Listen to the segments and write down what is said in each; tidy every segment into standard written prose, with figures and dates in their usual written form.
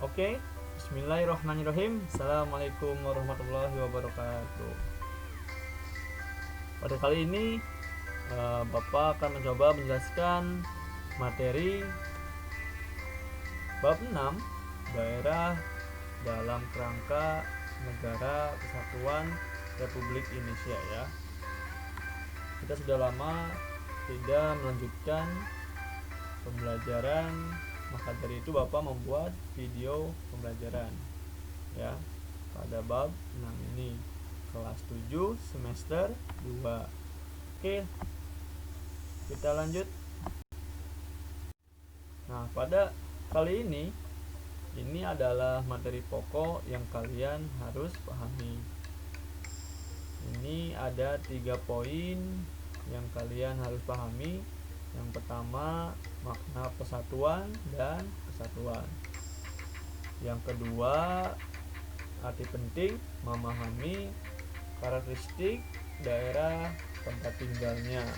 Oke, bismillahirrahmanirrahim. Assalamualaikum warahmatullahi wabarakatuh. Pada kali ini Bapak akan mencoba menjelaskan materi bab 6, daerah dalam kerangka Negara Kesatuan Republik Indonesia ya. Kita sudah lama tidak melanjutkan pembelajaran, maka dari itu Bapak membuat video pembelajaran ya pada bab 6 ini, kelas 7 semester 2. Oke, kita lanjut. Nah, pada kali ini adalah materi pokok yang kalian harus pahami. Ini ada 3 poin yang kalian harus pahami. Yang pertama, makna persatuan dan kesatuan. Yang kedua, arti penting memahami karakteristik daerah tempat tinggalnya.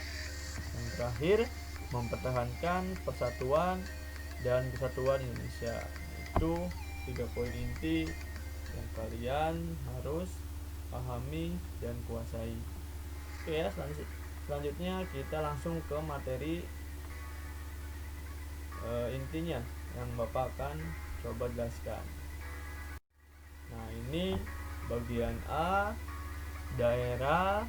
Yang terakhir, mempertahankan persatuan dan kesatuan Indonesia. Itu 3 poin inti yang kalian harus pahami dan kuasai. Oke ya, selanjutnya kita langsung ke materi intinya yang Bapak akan coba jelaskan. Nah, ini bagian A, daerah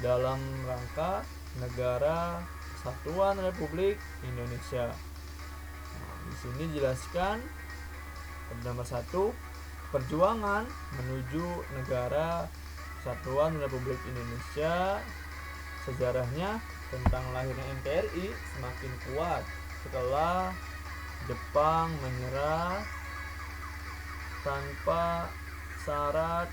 dalam rangka Negara Kesatuan Republik Indonesia. Nah, di sini jelaskan nomor 1, perjuangan menuju Negara Kesatuan Republik Indonesia. Sejarahnya tentang lahirnya NKRI semakin kuat setelah Jepang menyerah tanpa syarat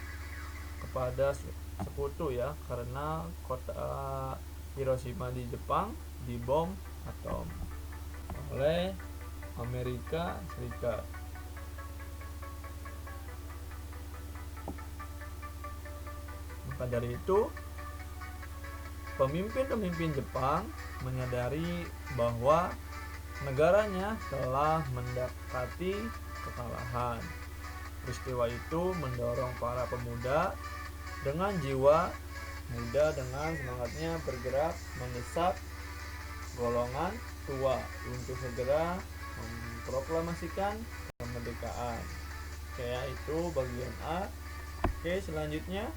kepada sekutu ya, karena kota Hiroshima di Jepang dibom atom oleh Amerika Serikat. Maka dari itu, pemimpin-pemimpin Jepang menyadari bahwa negaranya telah mendekati kekalahan. Peristiwa itu mendorong para pemuda dengan jiwa muda dengan semangatnya bergerak mendesak golongan tua untuk segera memproklamasikan kemerdekaan. Oke, itu bagian A. Oke, selanjutnya.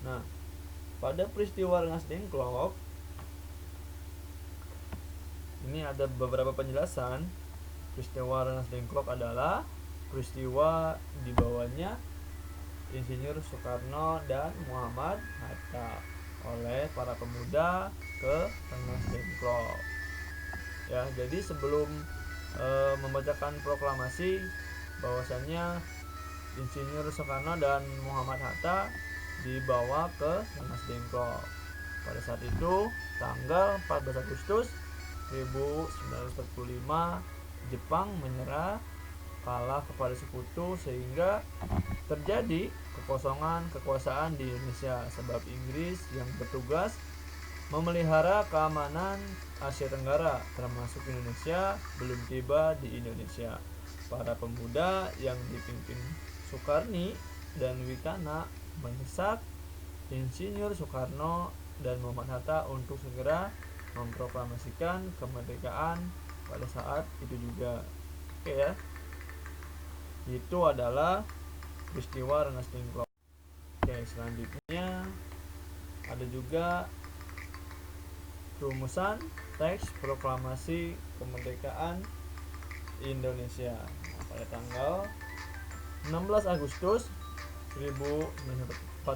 Nah, pada peristiwa Rengas Dengklok ini ada beberapa penjelasan. Peristiwa Rengas Dengklok adalah peristiwa dibawanya Insinyur Soekarno dan Muhammad Hatta oleh para pemuda ke Rengas Dengklok. Ya, jadi sebelum membacakan proklamasi bahwasannya Insinyur Soekarno dan Muhammad Hatta dibawa ke Rengas Dengklok. Pada saat itu tanggal 14 Agustus 1945 Jepang menyerah, kalah kepada sekutu, sehingga terjadi kekosongan kekuasaan di Indonesia sebab Inggris yang bertugas memelihara keamanan Asia Tenggara termasuk Indonesia belum tiba di Indonesia. Para pemuda yang dipimpin Soekarni dan Wikana mendesak Insinyur Soekarno dan Muhammad Hatta untuk segera memproklamasikan kemerdekaan pada saat itu juga. Oke ya, itu adalah peristiwa Rengas Dengklok. Oke, selanjutnya ada juga rumusan teks proklamasi kemerdekaan Indonesia. Nah, pada tanggal 16 Agustus 1945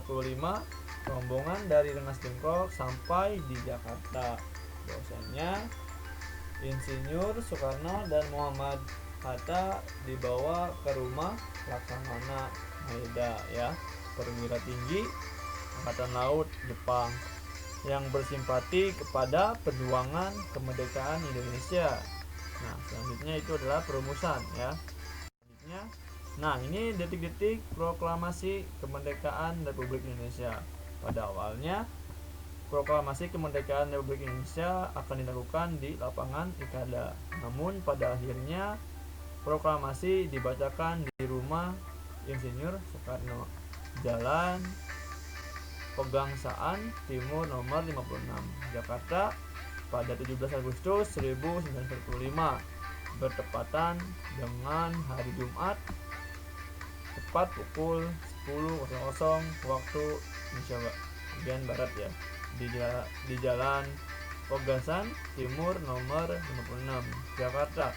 rombongan dari Rengas Dengklok sampai di Jakarta. Bahwasanya Insinyur Soekarno dan Muhammad Hatta dibawa ke rumah Laksamana Maeda ya, perwira tinggi Angkatan Laut Jepang yang bersimpati kepada perjuangan kemerdekaan Indonesia. Nah, selanjutnya itu adalah perumusan ya. Selanjutnya, nah ini detik-detik proklamasi kemerdekaan Republik Indonesia. Pada awalnya proklamasi kemerdekaan Republik Indonesia akan dilakukan di lapangan Ikada. Namun pada akhirnya proklamasi dibacakan di rumah Insinyur Soekarno, Jalan Pegangsaan Timur nomor 56, Jakarta pada 17 Agustus 1945 bertepatan dengan hari Jumat tepat pukul 10.00 waktu Indonesia bagian barat ya, di Jalan Pegangsaan Timur nomor 56, Jakarta.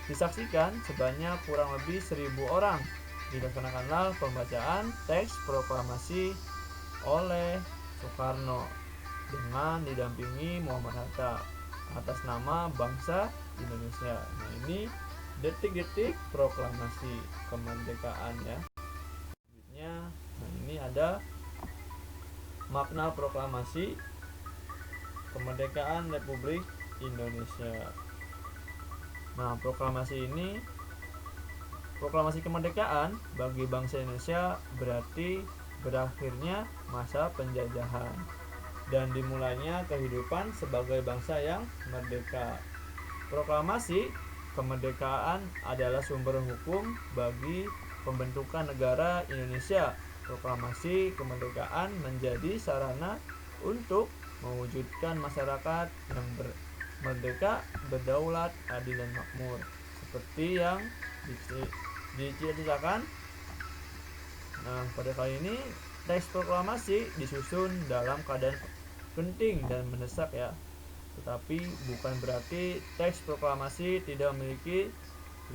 Disaksikan sebanyak kurang lebih 1.000 orang. Dilaksanakanlah pembacaan teks proklamasi oleh Soekarno dengan didampingi Muhammad Hatta atas nama bangsa Indonesia. Nah, ini detik-detik proklamasi kemerdekaan ya. Selanjutnya, nah ini ada makna proklamasi kemerdekaan Republik Indonesia. Nah, proklamasi kemerdekaan bagi bangsa Indonesia berarti berakhirnya masa penjajahan dan dimulainya kehidupan sebagai bangsa yang merdeka. Proklamasi kemerdekaan adalah sumber hukum bagi pembentukan negara Indonesia. Proklamasi kemerdekaan menjadi sarana untuk mewujudkan masyarakat yang merdeka, berdaulat, adil dan makmur, seperti yang dicita-citakan. Nah, pada kali ini teks proklamasi disusun dalam keadaan penting dan mendesak ya. Tetapi bukan berarti teks proklamasi tidak memiliki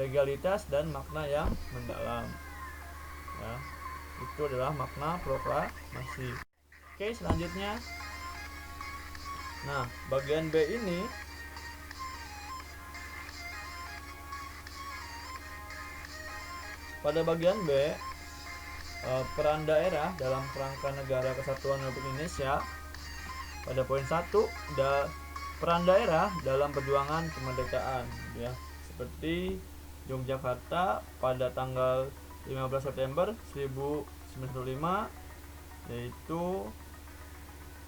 legalitas dan makna yang mendalam. Ya, itu adalah makna proklamasi. Oke, selanjutnya. Nah, bagian B ini pada bagian B, peran daerah dalam kerangka negara kesatuan Republik Indonesia. Pada poin 1, peran daerah dalam perjuangan kemerdekaan ya, seperti Yogyakarta pada tanggal 15 September 1905, yaitu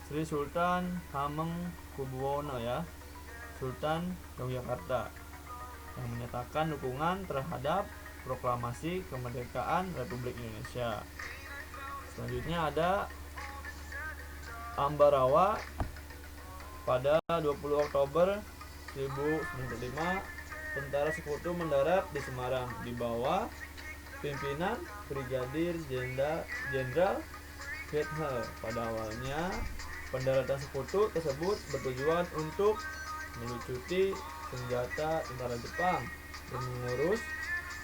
Sri Sultan Hamengkubuwono ya, Sultan Yogyakarta, yang menyatakan dukungan terhadap proklamasi kemerdekaan Republik Indonesia. Selanjutnya ada Ambarawa pada 20 Oktober 1905, tentara sekutu mendarat di Semarang di bawah pimpinan Brigadir Jenderal Keithel. Pada awalnya, pendaratan sekutu tersebut bertujuan untuk melucuti senjata tentara Jepang dan mengurus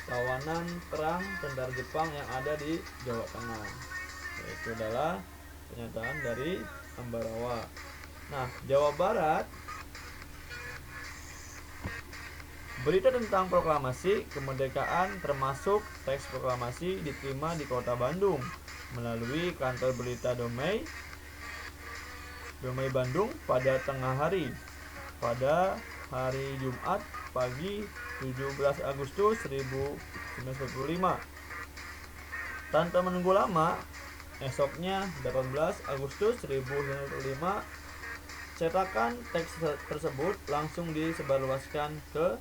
tawanan perang tentara Jepang yang ada di Jawa Tengah. Itu adalah pernyataan dari Ambarawa. Nah, Jawa Barat, berita tentang proklamasi kemerdekaan termasuk teks proklamasi diterima di Kota Bandung melalui kantor berita Domei Bandung pada tengah hari pada hari Jumat pagi 17 Agustus 1945. Tanpa menunggu lama, esoknya 18 Agustus 1945, cetakan teks tersebut langsung disebarluaskan ke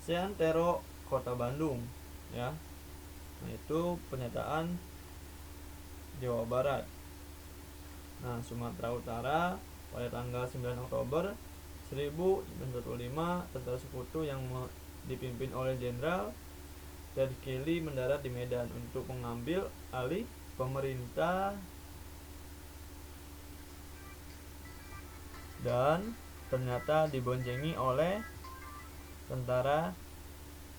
seantero Kota Bandung ya. Nah, itu pernyataan Jawa Barat. Nah, Sumatera Utara pada tanggal 9 Oktober 1945, tentara sekutu yang dipimpin oleh Jenderal Dadkili mendarat di Medan untuk mengambil alih pemerintah dan ternyata diboncengi oleh tentara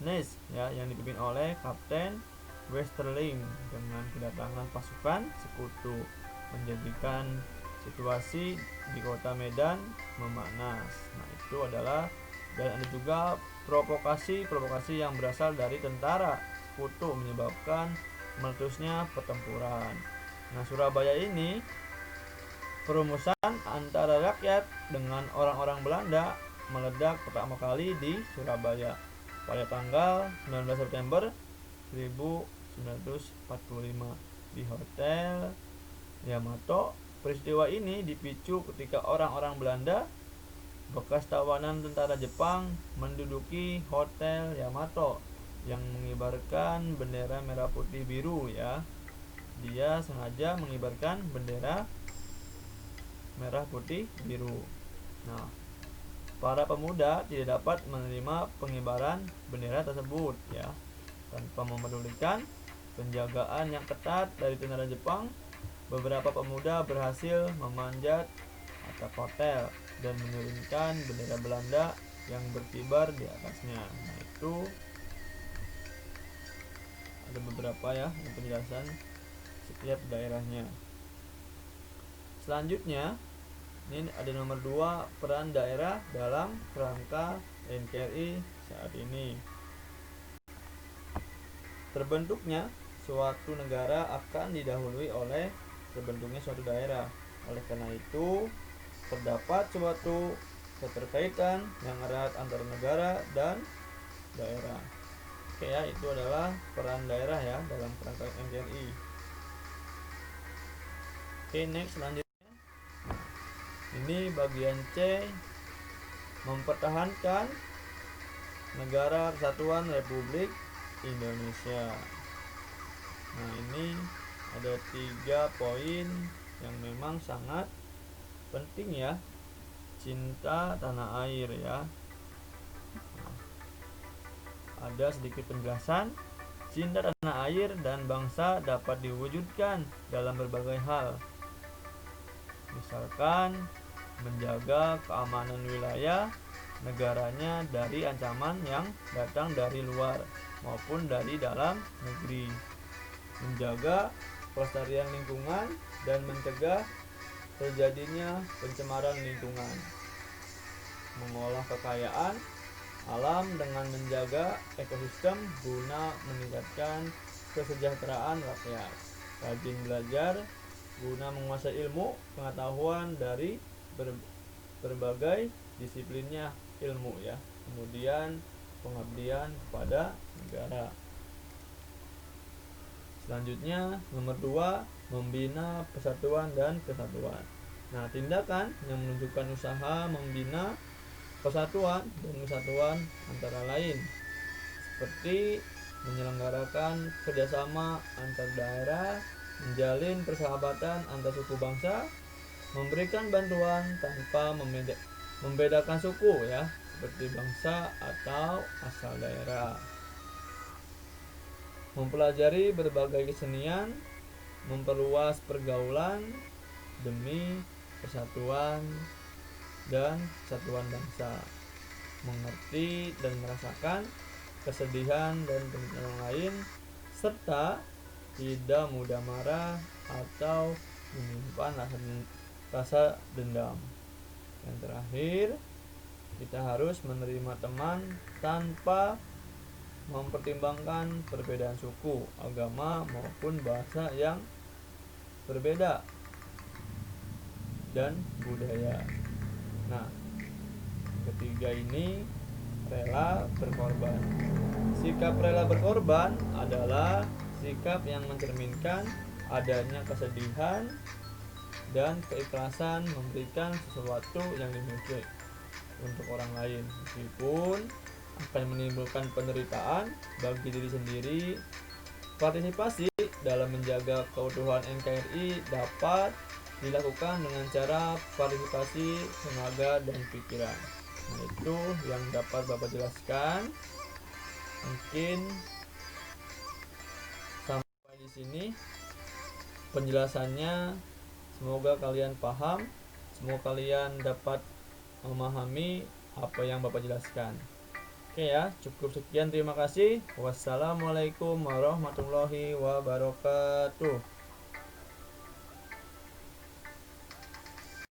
Nez ya, yang dipimpin oleh Kapten Westerling dengan kedatangan pasukan sekutu, menjadikan situasi di kota Medan memanas. Nah, itu adalah, dan ada juga provokasi yang berasal dari tentara sekutu menyebabkan meletusnya pertempuran. Nah, Surabaya ini perumusan antara rakyat dengan orang-orang Belanda meledak pertama kali di Surabaya pada tanggal 19 September 1945 di Hotel Yamato. Peristiwa ini dipicu ketika orang-orang Belanda bekas tawanan tentara Jepang menduduki Hotel Yamato yang mengibarkan bendera merah putih biru ya. Dia sengaja mengibarkan bendera merah putih biru. Nah, para pemuda tidak dapat menerima pengibaran bendera tersebut ya. Tanpa memedulikan penjagaan yang ketat dari tentara Jepang, beberapa pemuda berhasil memanjat atap hotel dan menurunkan bendera Belanda yang berkibar di atasnya. Nah, itu ada beberapa ya penjelasan setiap daerahnya. Selanjutnya, ini ada nomor 2, peran daerah dalam kerangka NKRI saat ini. Terbentuknya suatu negara akan didahului oleh terbentuknya suatu daerah. Oleh karena itu, terdapat suatu keterkaitan yang erat antara negara dan daerah. Oke ya, itu adalah peran daerah ya dalam kerangka NKRI. Oke, next selanjutnya. Ini bagian C, mempertahankan Negara Kesatuan Republik Indonesia. Nah, ini ada 3 poin yang memang sangat penting ya. Cinta tanah air ya. Nah, ada sedikit penjelasan. Cinta tanah air dan bangsa dapat diwujudkan dalam berbagai hal. Misalkan menjaga keamanan wilayah negaranya dari ancaman yang datang dari luar maupun dari dalam negeri, menjaga pelestarian lingkungan dan mencegah terjadinya pencemaran lingkungan, mengolah kekayaan alam dengan menjaga ekosistem guna meningkatkan kesejahteraan rakyat, rajin belajar guna menguasai ilmu pengetahuan dari berbagai disiplinnya ilmu ya. Kemudian pengabdian kepada negara. Selanjutnya nomor 2, membina persatuan dan kesatuan. Nah, tindakan yang menunjukkan usaha membina persatuan dan kesatuan antara lain seperti menyelenggarakan kerjasama antar daerah, menjalin persahabatan antar suku bangsa, memberikan bantuan tanpa membedakan suku ya, seperti bangsa atau asal daerah, mempelajari berbagai kesenian, memperluas pergaulan demi persatuan dan kesatuan bangsa, mengerti dan merasakan kesedihan dan penderitaan orang lain, serta tidak mudah marah atau menyimpan rasa dendam. Yang terakhir, kita harus menerima teman tanpa mempertimbangkan perbedaan suku, agama maupun bahasa yang berbeda dan budaya. Nah, ketiga ini rela berkorban. Sikap rela berkorban adalah sikap yang mencerminkan adanya kesedihan dan keikhlasan memberikan sesuatu yang dimiliki untuk orang lain, meskipun akan menimbulkan penderitaan bagi diri sendiri. Partisipasi dalam menjaga keutuhan NKRI dapat dilakukan dengan cara partisipasi tenaga dan pikiran. Nah, itu yang dapat Bapak jelaskan. Mungkin sampai di sini penjelasannya. Semoga kalian paham, semoga kalian dapat memahami apa yang Bapak jelaskan. Oke ya, cukup sekian, terima kasih. Wassalamualaikum warahmatullahi wabarakatuh.